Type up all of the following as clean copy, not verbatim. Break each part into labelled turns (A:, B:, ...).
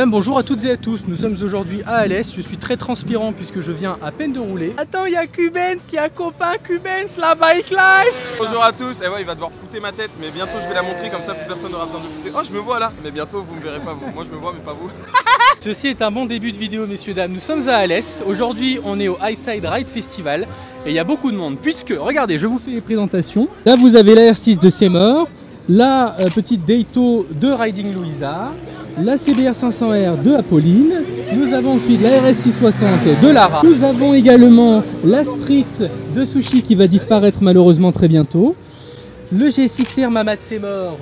A: dames, bonjour à toutes et à tous. Nous sommes aujourd'hui à Alès. Je suis très transpirant puisque je viens à peine de rouler. Attends, il y a Cubens, il y a un copain Cubens, la bike life.
B: Bonjour à tous. Et ouais, il va devoir fouter ma tête, mais bientôt je vais la montrer comme ça, plus personne n'aura besoin de fouter. Oh, je me vois là, mais bientôt vous me verrez pas vous. Moi je me vois, mais pas vous.
A: Ceci est un bon début de vidéo, messieurs dames. Nous sommes à Alès. Aujourd'hui, on est au Highside Ride Festival et il y a beaucoup de monde puisque, regardez, je vous fais les présentations. Là, vous avez la R6 de Seymour, la petite Daito de Riding Louisa, la CBR 500R de Apolline, nous avons ensuite la RS 660 de Lara, nous avons également la Street de Sushi qui va disparaître malheureusement très bientôt, le GSX-R Mamad Seymour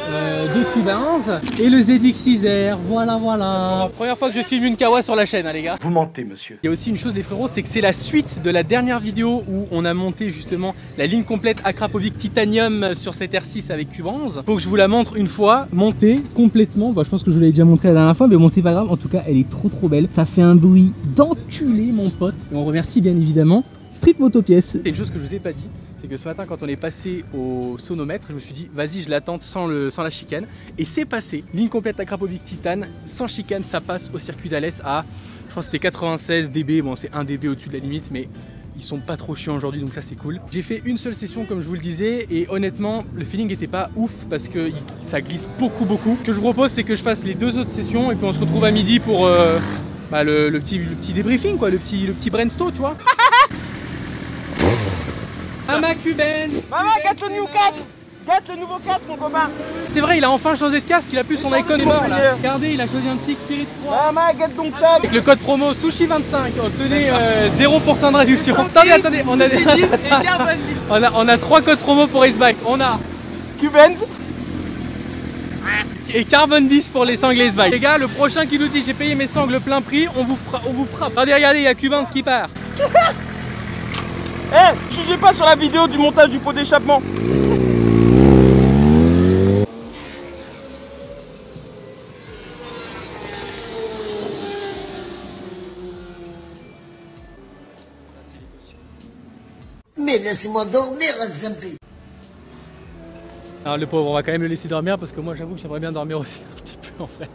A: de Cubens et le ZX6R, voilà. Première fois que je filme une Kawa sur la chaîne, hein, les gars.
C: Vous mentez, monsieur.
A: Il y a aussi une chose, les frérots, c'est que c'est la suite de la dernière vidéo où on a monté justement la ligne complète Akrapovic Titanium sur cette R6 avec Cubens. Faut que je vous la montre une fois, montée complètement. Bah, je pense que je vous l'avais déjà montré la dernière fois, mais bon, c'est pas grave. En tout cas, elle est trop belle. Ça fait un bruit d'enculé, mon pote. Et on remercie bien évidemment Street Motopièce. Et une chose que je vous ai pas dit, c'est que ce matin quand on est passé au sonomètre, je me suis dit vas-y je l'attente sans la chicane, et c'est passé, ligne complète Akrapovic Titan, sans chicane, ça passe au circuit d'Alès à, je crois que c'était 96 dB, bon c'est 1 dB au-dessus de la limite, mais ils sont pas trop chiants aujourd'hui, donc ça c'est cool. J'ai fait une seule session comme je vous le disais, et honnêtement le feeling n'était pas ouf parce que ça glisse beaucoup. Ce que je vous propose c'est que je fasse les deux autres sessions et puis on se retrouve à midi pour le petit débriefing quoi, le petit brainstorm, tu vois. Mama Cuben!
B: Maman, gâte le nouveau casque! Gâte le nouveau casque, mon copain!
A: C'est vrai, il a enfin changé de casque, il a plus son icône mort là. Regardez, il a choisi un petit Spirit 3.
B: Maman, gâte donc ça!
A: Avec le code promo Sushi25, obtenez 0% de réduction. Attendez, on a 3 codes promo pour Acebike. On a
B: Cubens
A: et Carbon 10 pour les sangles Acebike. Les gars, le prochain qui nous dit j'ai payé mes sangles plein prix, on vous frappe. Regardez, il y a Cubens qui part.
B: Eh, jugez pas sur la vidéo du montage du pot d'échappement.
D: Mais laissez-moi dormir, Zampi.
A: Alors le pauvre, on va quand même le laisser dormir parce que moi j'avoue que j'aimerais bien dormir aussi un petit peu en fait.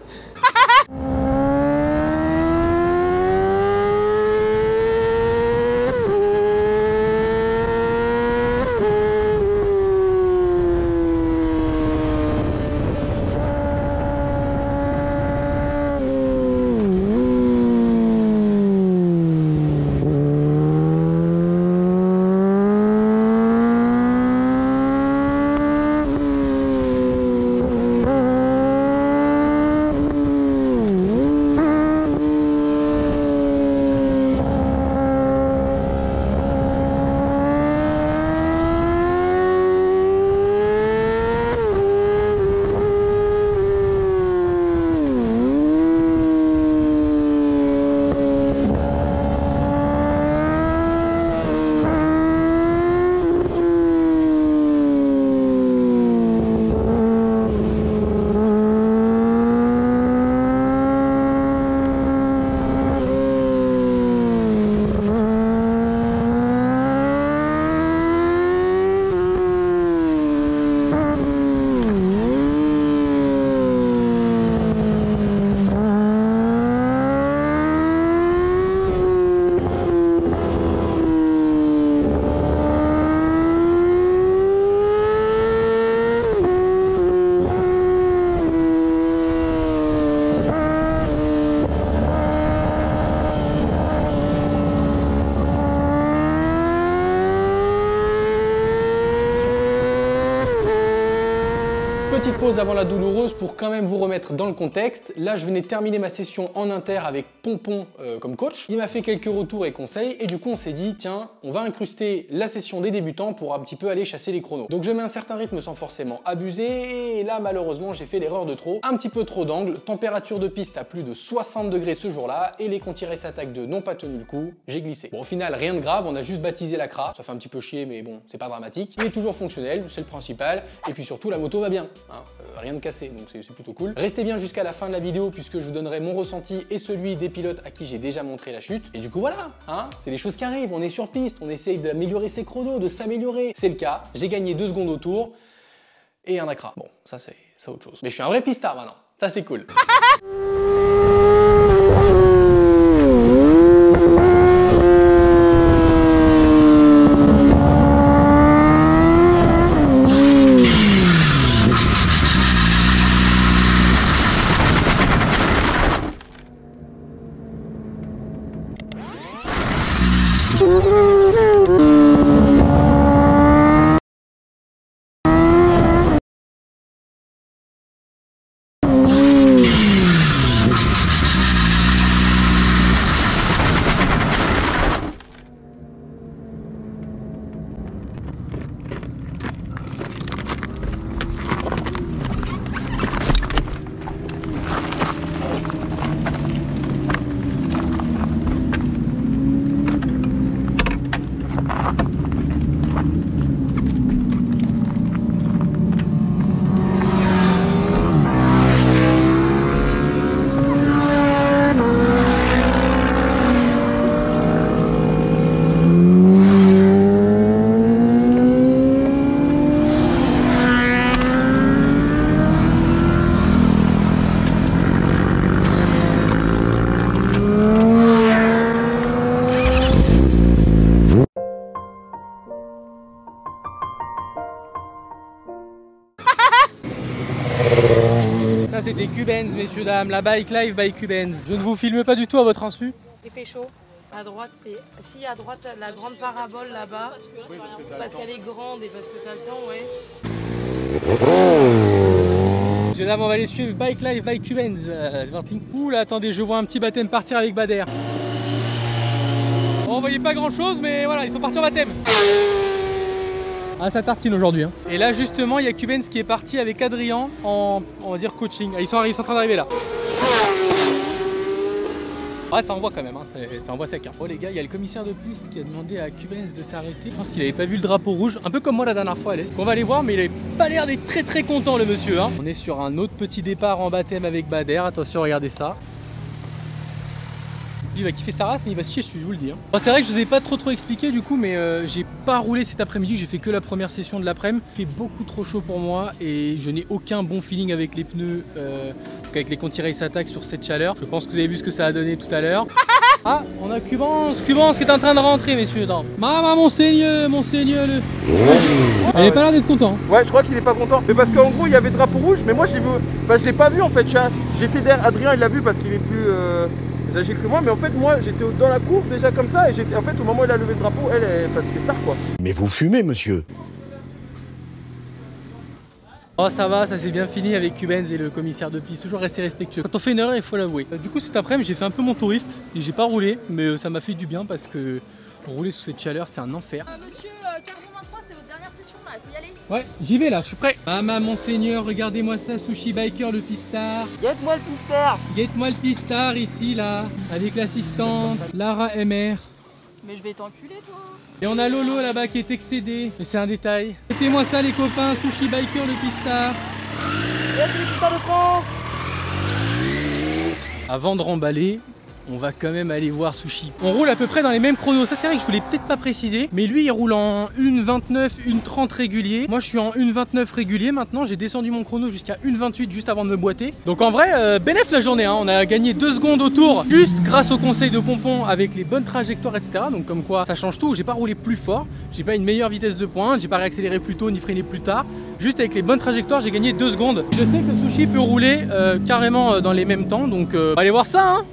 A: Petite pause avant la douloureuse pour quand même vous remettre dans le contexte. Là, je venais de terminer ma session en inter avec Pompon comme coach. Il m'a fait quelques retours et conseils et du coup, on s'est dit, tiens, on va incruster la session des débutants pour un petit peu aller chasser les chronos. Donc, je mets un certain rythme sans forcément abuser et là, malheureusement, j'ai fait l'erreur de trop. Un petit peu trop d'angle, température de piste à plus de 60 degrés ce jour-là et les comptes attaque 2 n'ont pas tenu le coup, j'ai glissé. Bon, au final, rien de grave, on a juste baptisé la CRA. Ça fait un petit peu chier, mais bon, c'est pas dramatique. Il est toujours fonctionnel, c'est le principal. Et puis surtout, la moto va bien. Hein, rien de cassé, donc c'est plutôt cool. Restez bien jusqu'à la fin de la vidéo puisque je vous donnerai mon ressenti et celui des pilotes à qui j'ai déjà montré la chute. Et du coup voilà, hein, c'est les choses qui arrivent, on est sur piste, on essaye d'améliorer ses chronos, de s'améliorer. C'est le cas, j'ai gagné 2 secondes au tour et un accra. Bon, ça c'est autre chose. Mais je suis un vrai pistard maintenant, ça c'est cool. Cubenz, messieurs dames, la bike live by Cubenz. Je ne vous filme pas du tout à votre insu.
C: Il fait chaud. À droite, c'est. Si, à droite, la grande parabole là-bas. Oui, parce qu'elle est grande et parce que t'as le temps, ouais.
A: Messieurs dames, on va aller suivre bike live by Cubenz. C'est parti. Ouh là, attendez, je vois un petit baptême partir avec Bader. Bon, on voyait pas grand chose, mais voilà, ils sont partis en baptême. Ah, ça tartine aujourd'hui. Hein. Et là, justement, il y a Cubenz qui est parti avec Adrien en, on va dire, coaching. Ils sont en train d'arriver là. Ouais, ça envoie quand même, hein. Ça envoie sec. Hein. Oh les gars, il y a le commissaire de piste qui a demandé à Cubenz de s'arrêter. Je pense qu'il avait pas vu le drapeau rouge, un peu comme moi la dernière fois à l'Est. On va aller voir, mais il avait pas l'air d'être très content le monsieur. Hein. On est sur un autre petit départ en baptême avec Bader. Attention, regardez ça. Il va kiffer sa race, mais il va se chier dessus, je vous le dis. Hein. Bon, c'est vrai que je vous ai pas trop expliqué du coup, mais j'ai pas roulé cet après-midi, j'ai fait que la première session de l'après-midi. Il fait beaucoup trop chaud pour moi et je n'ai aucun bon feeling avec les pneus, avec les Conti Race Attack sur cette chaleur. Je pense que vous avez vu ce que ça a donné tout à l'heure. Ah, on a Cubenz qui est en train de rentrer, messieurs. Maman, monseigneur, le... Elle est pas l'air d'être content.
B: Ouais, je crois qu'il est pas content. Mais parce qu'en gros, il y avait drapeau rouge, mais moi j'ai vu. Enfin, je l'ai pas vu en fait. J'étais derrière Adrien, il l'a vu parce qu'il est plus agile que moi. Mais en fait, moi j'étais dans la cour déjà comme ça. Et j'étais en fait, au moment où elle a levé le drapeau, enfin, c'était tard quoi.
E: Mais vous fumez, monsieur.
A: Oh ça va, ça s'est bien fini avec Cubenz et le commissaire de piste, toujours rester respectueux. Quand on fait une erreur, il faut l'avouer. Du coup cet après-midi j'ai fait un peu mon touriste et j'ai pas roulé, mais ça m'a fait du bien parce que rouler sous cette chaleur c'est un enfer.
C: Monsieur, Carbon 23, c'est votre dernière session là, il faut y aller.
A: Ouais, j'y vais là, je suis prêt. Maman, monseigneur, regardez-moi ça, Sushi Biker le pistard.
C: Guette-moi le pisteur.
A: Guette-moi le pistard ici là, avec l'assistante Lara MR.
C: Mais je vais t'enculer toi.
A: Et on a Lolo là-bas qui est excédé, mais c'est un détail. Mettez-moi ça les copains, Sushi Biker le pistard.
C: Merci le pistard de France.
A: Avant de remballer, on va quand même aller voir Sushi. On roule à peu près dans les mêmes chronos, ça c'est vrai que je voulais peut-être pas préciser, mais lui il roule en 1,29, 1,30 régulier. Moi je suis en 1,29 régulier maintenant, j'ai descendu mon chrono jusqu'à 1,28 juste avant de me boiter. Donc en vrai, bénéf la journée, hein. On a gagné 2 secondes au tour juste grâce au conseil de Pompon avec les bonnes trajectoires etc. Donc comme quoi ça change tout, j'ai pas roulé plus fort, j'ai pas une meilleure vitesse de pointe, j'ai pas réaccéléré plus tôt ni freiné plus tard. Juste avec les bonnes trajectoires, j'ai gagné 2 secondes. Je sais que Sushi peut rouler carrément dans les mêmes temps, donc on va aller voir ça hein.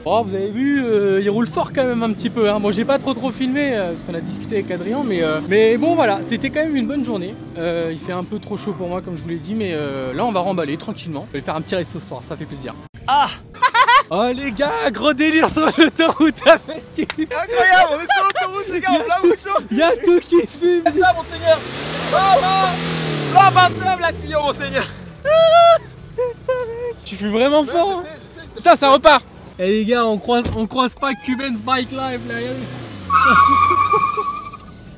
A: Oh, vous avez vu, il roule fort quand même un petit peu. Hein. Bon, j'ai pas trop filmé parce qu'on a discuté avec Adrien, mais bon voilà, c'était quand même une bonne journée. Il fait un peu trop chaud pour moi comme je vous l'ai dit, mais là on va remballer tranquillement. Je vais faire un petit resto ce soir, ça fait plaisir. Ah oh les gars, gros délire sur l'autoroute avec.
B: Incroyable, on est sur l'autoroute les gars, on l'a chaud.
A: Y'a tout qui fume.
B: C'est ça monseigneur. Oh baptême la client monseigneur.
A: Tu fumes vraiment fort.
B: Ouais, je sais,
A: putain ça repart. Eh les gars, on croise pas Cubenz Bike Live là.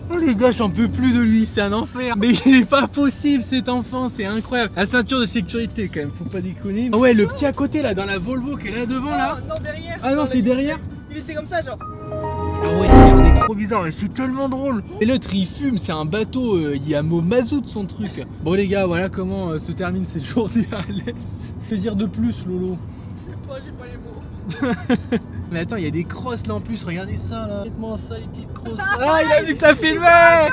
A: Oh les gars, j'en peux plus de lui, c'est un enfer. Mais il est pas possible cet enfant, c'est incroyable. La ceinture de sécurité quand même, faut pas déconner. Ah ouais, le petit à côté là, dans la Volvo qui est là devant là.
F: Non, derrière.
A: Ah non, c'est derrière.
F: Il était comme ça genre.
A: Ah ouais, regardez, trop bizarre, mais c'est tellement drôle. Et l'autre il fume, c'est un bateau, il y a mot mazout son truc. Bon les gars, voilà comment se termine cette journée à l'Est. Que dire de plus Lolo?
F: J'ai pas les mots.
A: Mais attends, il y a des crosses là en plus, regardez ça là. Faites-moi ça, les petites crosses. Ah, il a vu que ça filmait.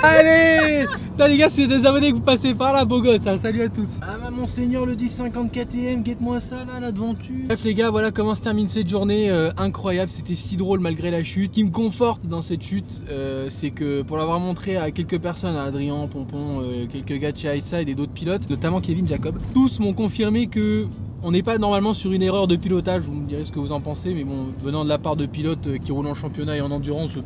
A: Allez. Putain les gars, si vous êtes des abonnés que vous passez par là, beau gosse, hein. Salut à tous. Ah monseigneur le 1050 KTM, guette-moi ça là, l'aventure. Bref les gars, voilà comment se termine cette journée incroyable, c'était si drôle malgré la chute. Ce qui me conforte dans cette chute, c'est que pour l'avoir montré à quelques personnes, à Adrien, Pompon, quelques gars de chez Highside et d'autres pilotes, notamment Kevin Jacob, tous m'ont confirmé que on n'est pas normalement sur une erreur de pilotage, vous me direz ce que vous en pensez, mais bon, venant de la part de pilotes qui roulent en championnat et en endurance,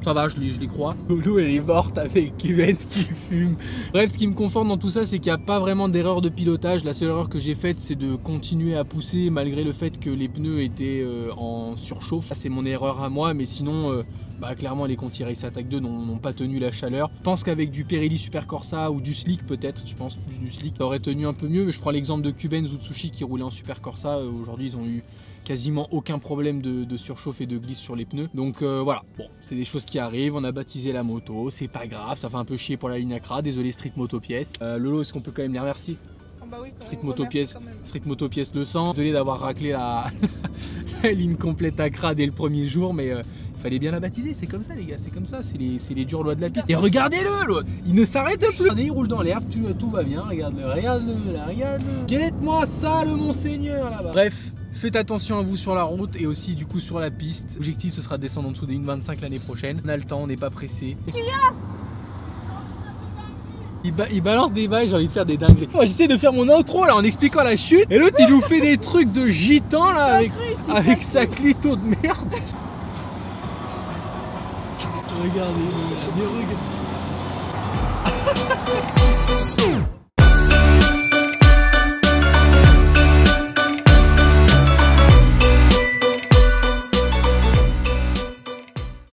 A: ça va, je les crois. Lolo elle est morte avec Cubenz qui fume. Bref, ce qui me conforte dans tout ça, c'est qu'il n'y a pas vraiment d'erreur de pilotage. La seule erreur que j'ai faite, c'est de continuer à pousser malgré le fait que les pneus étaient en surchauffe. C'est mon erreur à moi, mais sinon... clairement les Conti Race Attack 2 n'ont pas tenu la chaleur. Je pense qu'avec du Pirelli Super Corsa ou du Slick peut-être, je pense plus du Slick, ça aurait tenu un peu mieux. Mais je prends l'exemple de Cubenz ou de Sushi qui roulaient en Super Corsa. Aujourd'hui ils ont eu quasiment aucun problème de surchauffe et de glisse sur les pneus. Donc voilà, bon, c'est des choses qui arrivent. On a baptisé la moto, c'est pas grave, ça fait un peu chier pour la ligne Accra. Désolé Street Moto Pièce. Lolo, est-ce qu'on peut quand même les remercier?
F: Bah oui,
A: Street Moto Pièce le sang. Désolé d'avoir raclé la ligne complète Accra dès le premier jour, mais Fallait bien la baptiser, c'est comme ça les gars, c'est comme ça, c'est les dures lois de la piste. Et regardez-le, l'autre, il ne s'arrête plus. Regardez, il roule dans l'herbe, tout va bien, regarde-le, regarde-le, là, regarde-le. Guette-moi ça, le Monseigneur là-bas. Bref. Faites attention à vous sur la route et aussi du coup sur la piste. L'objectif ce sera de descendre en dessous des 1,25 l'année prochaine. On a le temps, on n'est pas pressé. Il balance des vagues, j'ai envie de faire des dingueries. Moi j'essaie de faire mon outro là en expliquant la chute. Et l'autre il nous fait des trucs de gitan là avec sa clito de merde. Regardez, mais regarde.